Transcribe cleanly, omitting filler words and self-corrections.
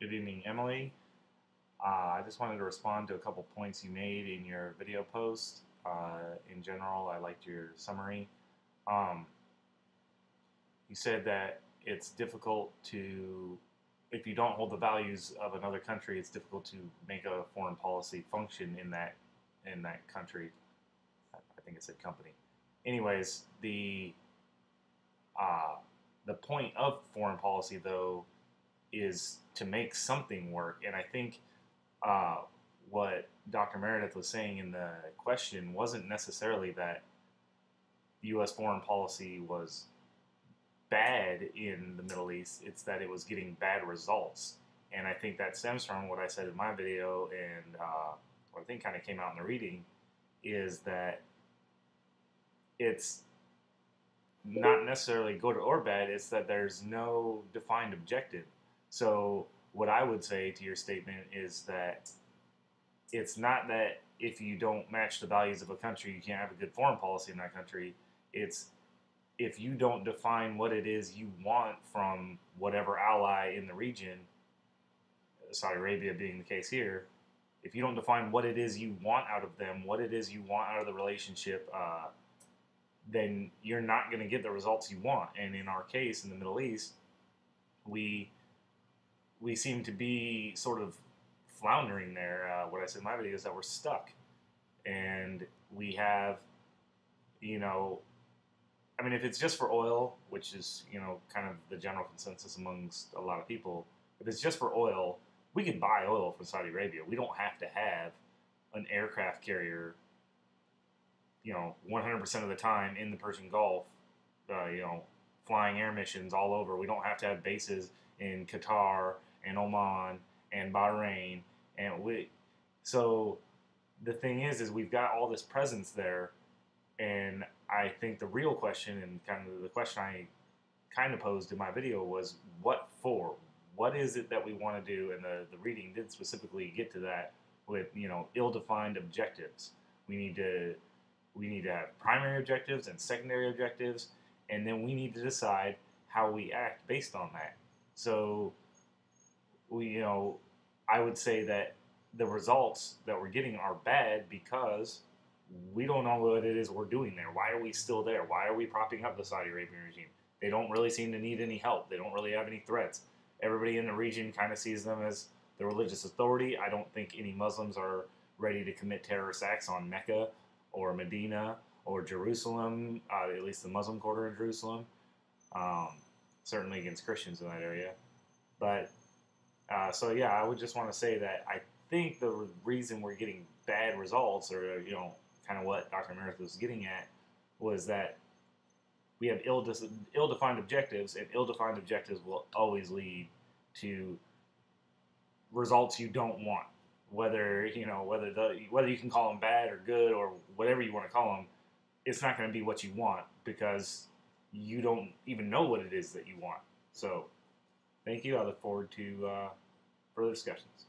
Good evening, Emily. I just wanted to respond to a couple points you made in your video post. In general, I liked your summary. Um, you said that it's difficult to, if you don't hold the values of another country, it's difficult to make a foreign policy function in that country. I think it said company. Anyways, uh, the point of foreign policy, though, is to make something work, and I think uh, what Dr. Meredith was saying in the question wasn't necessarily that U.S. foreign policy was bad in the Middle East. It's that it was getting bad results, and I think that stems from what I said in my video, and what I think kind of came out in the reading is that it's not necessarily good or bad. It's that there's no defined objective. So what I would say to your statement is that it's not that if you don't match the values of a country, you can't have a good foreign policy in that country. It's if you don't define what it is you want from whatever ally in the region, Saudi Arabia being the case here, if you don't define what it is you want out of them, what it is you want out of the relationship, then you're not going to get the results you want. And in our case, in the Middle East, we we seem to be sort of floundering there. What I said in my video is that we're stuck, and we have, you know, I mean, if it's just for oil, which is kind of the general consensus amongst a lot of people, if it's just for oil, we can buy oil from Saudi Arabia. We don't have to have an aircraft carrier, 100% of the time in the Persian Gulf, uh, you know, flying air missions all over. We don't have to have bases in Qatar and Oman and Bahrain, and we. So the thing is we've got all this presence there, and I think the real question, and kind of the question I kind of posed in my video, was what for? What is it that we want to do? And the reading did specifically get to that with ill-defined objectives. We need to we need to have primary objectives and secondary objectives, and then we need to decide how we act based on that. So we, I would say that the results that we're getting are bad because we don't know what it is we're doing there. Why are we still there? Why are we propping up the Saudi Arabian regime? They don't really seem to need any help. They don't really have any threats. Everybody in the region kind of sees them as the religious authority. I don't think any Muslims are ready to commit terrorist acts on Mecca or Medina or Jerusalem, at least the Muslim quarter in Jerusalem. Um, Certainly against Christians in that area. But so yeah, I would just want to say that I think the reason we're getting bad results, or kind of what Dr. Meredith was getting at, was that we have ill-defined objectives, and ill-defined objectives will always lead to results you don't want. Whether you can call them bad or good or whatever you want to call them, it's not going to be what you want because you don't even know what it is that you want. So, thank you. I look forward to further discussions.